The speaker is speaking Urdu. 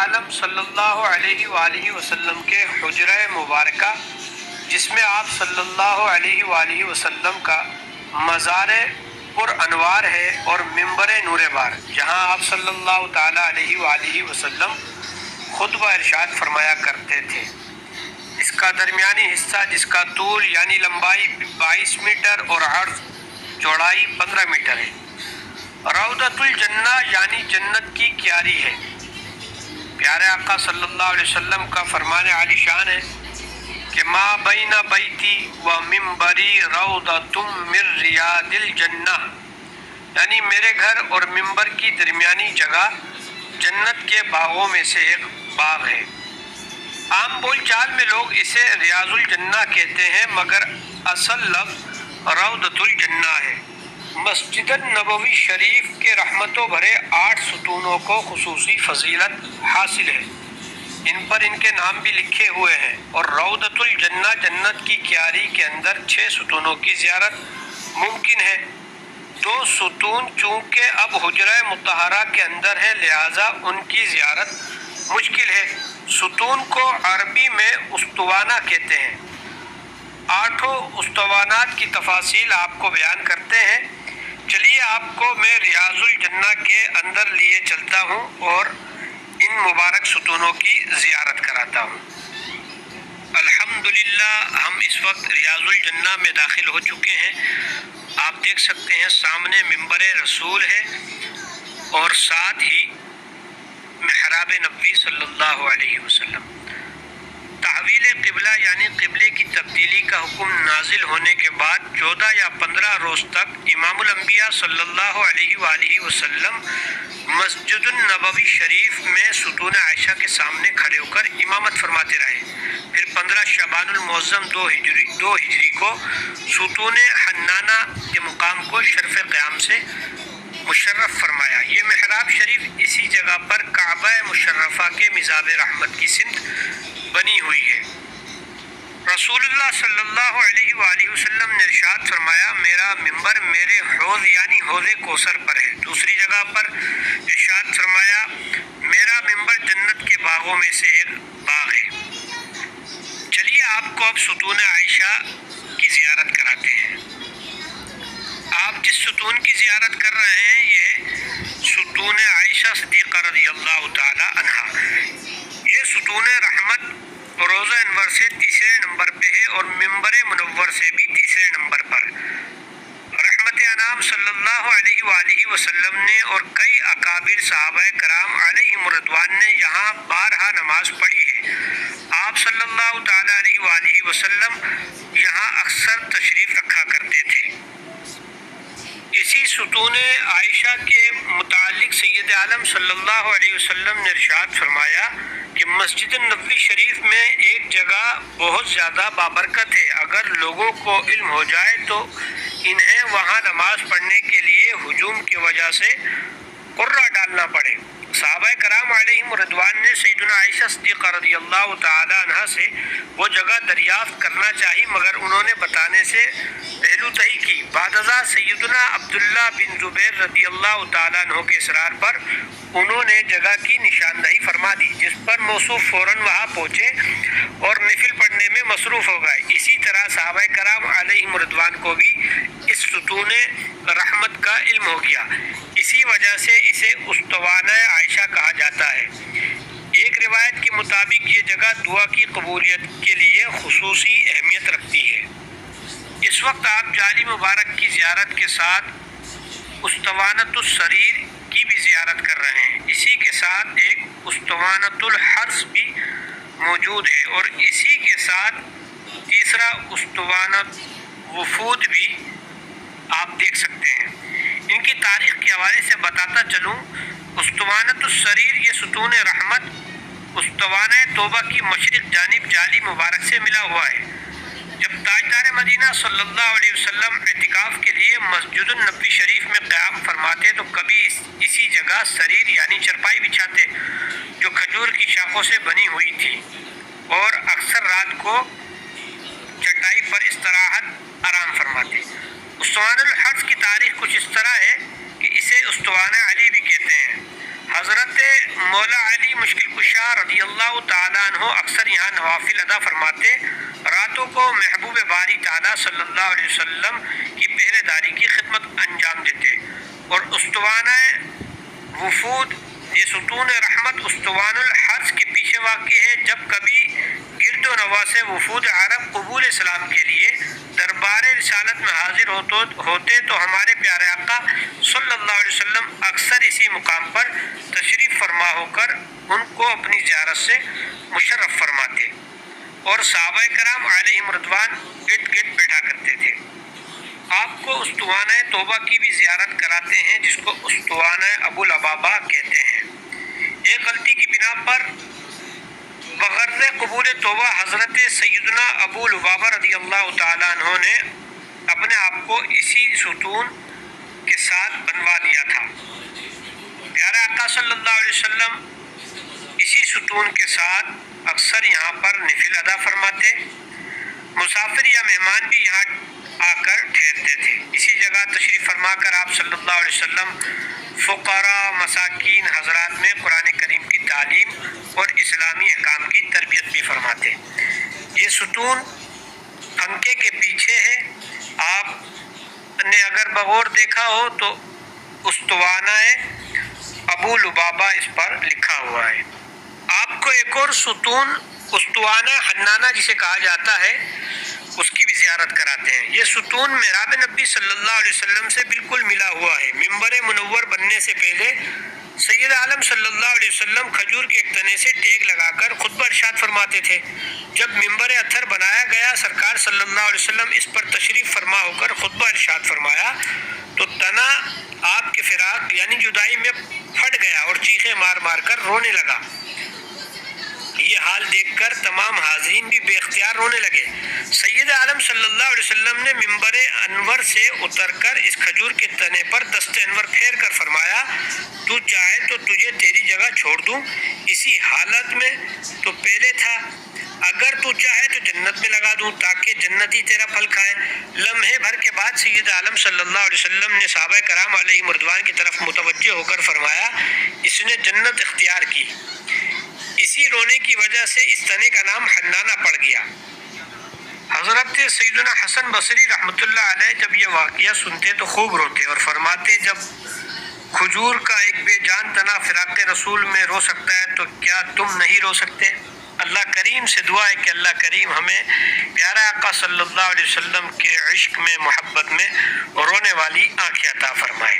عالم صلی اللہ علیہ وآلہ وسلم کے حجرہ مبارکہ، جس میں آپ صلی اللہ علیہ وآلہ وسلم کا مزار پر انوار ہے، اور منبر نور بار، جہاں آپ صلی اللہ تعالیٰ علیہ وآلہ وسلم خطبہ ارشاد فرمایا کرتے تھے۔ اس کا درمیانی حصہ، جس کا طول یعنی لمبائی 22 میٹر اور عرض چوڑائی 15 میٹر ہے، روضۃ الجنہ یعنی جنت کی کیاری ہے۔ پیارے آقا صلی اللہ علیہ وسلم کا فرمان عالی شان ہے کہ ما بین بیتی و منبری روضۃ من ریاض الجنہ، یعنی میرے گھر اور منبر کی درمیانی جگہ جنت کے باغوں میں سے ایک باغ ہے۔ عام بول چال میں لوگ اسے ریاض الجنہ کہتے ہیں، مگر اصل لفظ روضۃ الجنہ ہے۔ مسجد نبوی شریف کے رحمتوں بھرے 8 ستونوں کو خصوصی فضیلت حاصل ہے، ان پر ان کے نام بھی لکھے ہوئے ہیں، اور روضۃ الجنہ جنت کی کیاری کے اندر 6 ستونوں کی زیارت ممکن ہے۔ 2 ستون چونکہ اب حجرہ مطہرہ کے اندر ہے، لہذا ان کی زیارت مشکل ہے۔ ستون کو عربی میں استوانہ کہتے ہیں۔ 8 استوانات کی تفاصیل آپ کو بیان کرتے ہیں۔ چلیے آپ کو میں ریاض الجنہ کے اندر لیے چلتا ہوں اور ان مبارک ستونوں کی زیارت کراتا ہوں۔ الحمدللہ ہم اس وقت ریاض الجنہ میں داخل ہو چکے ہیں۔ آپ دیکھ سکتے ہیں سامنے منبر رسول ہے، اور ساتھ ہی محراب نبوی صلی اللہ علیہ وسلم۔ تحویل قبلہ یعنی قبلے کی تبدیلی کا حکم نازل ہونے کے بعد 14 یا 15 روز تک امام الانبیاء صلی اللہ علیہ وآلہ وسلم مسجد النبوی شریف میں ستون عائشہ کے سامنے کھڑے ہو کر امامت فرماتے رہے۔ پھر 15 شعبان المعظم 2 ہجری کو ستون حنانہ کے مقام کو شرف قیام سے مشرف فرمایا۔ یہ محراب شریف اسی جگہ پر کعبہ مشرفہ کے مزاب رحمت کی سمت بنی ہوئی ہے۔ رسول اللہ صلی اللہ علیہ وآلہ وسلم نے ارشاد فرمایا، میرا منبر میرے حوض یعنی حوض کوثر پر ہے۔ دوسری جگہ پر ارشاد فرمایا، میرا منبر جنت کے باغوں میں سے ایک باغ ہے۔ چلیے آپ کو اب ستون عائشہ کی زیارت کراتے ہیں۔ آپ جس ستون کی زیارت کر رہے ہیں یہ ستون عائشہ صدیقہ رضی اللہ تعالی عنہا۔ یہ ستون رحمت روضہ انور سے 3رے نمبر پہ ہے، اور منبر منور سے بھی 3رے نمبر پر۔ رحمت انعام صلی اللہ علیہ وآلہ وسلم نے اور کئی اکابر صحابہ کرام علیہم رضوان نے یہاں بارہا نماز پڑھی ہے۔ آپ صلی اللہ تعالی علیہ وآلہ وسلم یہاں اکثر تشریف رکھا کرتے تھے۔ اسی ستون عائشہ کے متعلق سید عالم صلی اللہ علیہ وسلم نے ارشاد فرمایا کہ مسجد نبوی شریف میں ایک جگہ بہت زیادہ بابرکت ہے، اگر لوگوں کو علم ہو جائے تو انہیں وہاں نماز پڑھنے کے لیے ہجوم کی وجہ سے قرہ ڈالنا پڑے۔ صحابہ کرام علیہم رضوان نے سیدنا عائشہ صدیقہ رضی اللہ تعالی عنہ سے وہ جگہ دریافت کرنا چاہی، مگر انہوں نے بتانے سے پہلو تہی کی۔ بعد ازاں سیدنا عبداللہ بن زبیر رضی اللہ تعالیٰ عنہ کے اصرار پر انہوں نے جگہ کی نشاندہی فرما دی، جس پر موصوف فوراً وہاں پہنچے اور نفل پڑھنے میں مصروف ہو گئے۔ اسی طرح صحابہ کرام علیہم رضوان کو بھی اس ستون رحمت کا علم ہو گیا، اسی وجہ سے اسے استوانہ عائشہ کہا جاتا ہے۔ ایک روایت کے مطابق یہ جگہ دعا کی قبولیت کے لیے خصوصی اہمیت رکھتی ہے۔ اس وقت آپ جعلی مبارک کی زیارت کے ساتھ استوانۃ السریر کی بھی زیارت کر رہے ہیں۔ اسی کے ساتھ ایک استوانۃ الحرس بھی موجود ہے، اور اسی کے ساتھ تیسرا استوانۃ وفود بھی آپ دیکھ سکتے ہیں۔ ان کی تاریخ کے حوالے سے بتاتا چلوں، استوانۃ السریر یہ ستون رحمت استوانہ توبہ کی مشرق جانب جعلی مبارک سے ملا ہوا ہے۔ جب تاجدار مدینہ صلی اللہ علیہ وسلم اعتکاف کے لیے مسجد النبوی شریف میں قیام فرماتے تو کبھی اسی جگہ سریر یعنی چرپائی بچھاتے، جو کھجور کی شاخوں سے بنی ہوئی تھی، اور اکثر رات کو چٹائی پر استراحت آرام فرماتے۔ استوانہ الحرس کی تاریخ کچھ اس طرح ہے کہ اسے استوانہ علی بھی کہتے ہیں۔ حضرت مولا علی مشکل کشا رضی اللہ تعالیٰ عنہ اکثر یہاں نوافل ادا فرماتے، راتوں کو محبوب باری تعالیٰ صلی اللہ علیہ وسلم کی پہرے داری کی خدمت انجام دیتے، اور استوانہ وفود، یہ ستون رحمت استوان الحرس کے پیچھے واقع ہے۔ جب کبھی گرد و نواز وفود عرب قبول اسلام کے لیے دربار رسالت میں حاضر ہوتے تو ہمارے پیارے آقا صلی اللہ علیہ وسلم اکثر اسی مقام پر تشریف فرما ہو کر ان کو اپنی زیارت سے مشرف فرماتے، اور صحابہ کرام علیہم رضوان ارد گرد بیٹھا کرتے تھے۔ آپ کو استوانہ توبہ کی بھی زیارت کراتے ہیں، جس کو استوانہ ابو لبابہ کہتے ہیں۔ ایک غلطی کی بنا پر بغرض قبول توبہ حضرت سیدنا ابو لبابہ رضی اللہ تعالیٰ عنہ نے اپنے آپ کو اسی ستون کے ساتھ بنوا دیا تھا۔ پیارے آقا صلی اللہ علیہ وسلم اسی ستون کے ساتھ اکثر یہاں پر نفل ادا فرماتے، مسافر یا مہمان بھی یہاں آ کر ٹھہرتے تھے۔ اسی جگہ تشریف فرما کر آپ صلی اللہ علیہ وسلم فقراء مساکین حضرات میں قرآن کریم کی تعلیم اور اسلامی احکام کی تربیت بھی فرماتے۔ یہ ستون پنکھے کے پیچھے ہے، آپ نے اگر بغور دیکھا ہو تو استوانہ ابو لبابہ اس پر لکھا ہوا ہے۔ آپ کو ایک اور ستون استوانہ حنانہ جسے کہا جاتا ہے اس کی بھی زیارت کراتے ہیں۔ یہ ستون محراب نبی صلی اللہ علیہ وسلم سے بالکل ملا ہوا ہے۔ ممبر منور بننے سے پہلے سید عالم صلی اللہ علیہ وسلم کھجور کے ایک تنے سے ٹیک لگا کر خطبہ ارشاد فرماتے تھے۔ جب ممبر اتھر بنایا گیا، سرکار صلی اللہ علیہ وسلم اس پر تشریف فرما ہو کر خطبہ ارشاد فرمایا تو تنا آپ کے فراق یعنی جدائی میں پھٹ گیا اور چیخیں مار مار کر رونے لگا۔ یہ حال دیکھ کر تمام حاضرین بھی بے اختیار رونے لگے۔ سید عالم صلی اللہ علیہ وسلم نے ممبر انور سے اتر کر اس کھجور کے تنے پر دست انور پھیر کر فرمایا، تو چاہے تو تجھے تیری جگہ چھوڑ دوں اسی حالت میں تو پہلے تھا، اگر تو چاہے تو جنت میں لگا دوں تاکہ جنتی تیرا پھل کھائے۔ لمحے بھر کے بعد سید عالم صلی اللہ علیہ وسلم نے صحابہ کرام علیہم رضوان کی طرف متوجہ ہو کر فرمایا، اس نے جنت اختیار کی۔ اسی رونے کی وجہ سے اس تنے کا نام حنانہ پڑ گیا۔ حضرت سیدنا حسن بصری رحمۃ اللہ علیہ جب یہ واقعہ سنتے تو خوب روتے اور فرماتے، جب کھجور کا ایک بے جان تنا فراق رسول میں رو سکتا ہے تو کیا تم نہیں رو سکتے؟ اللہ کریم سے دعا ہے کہ اللہ کریم ہمیں پیارا آقا صلی اللہ علیہ وسلم کے عشق میں، محبت میں رونے والی آنکھیں عطا فرمائے۔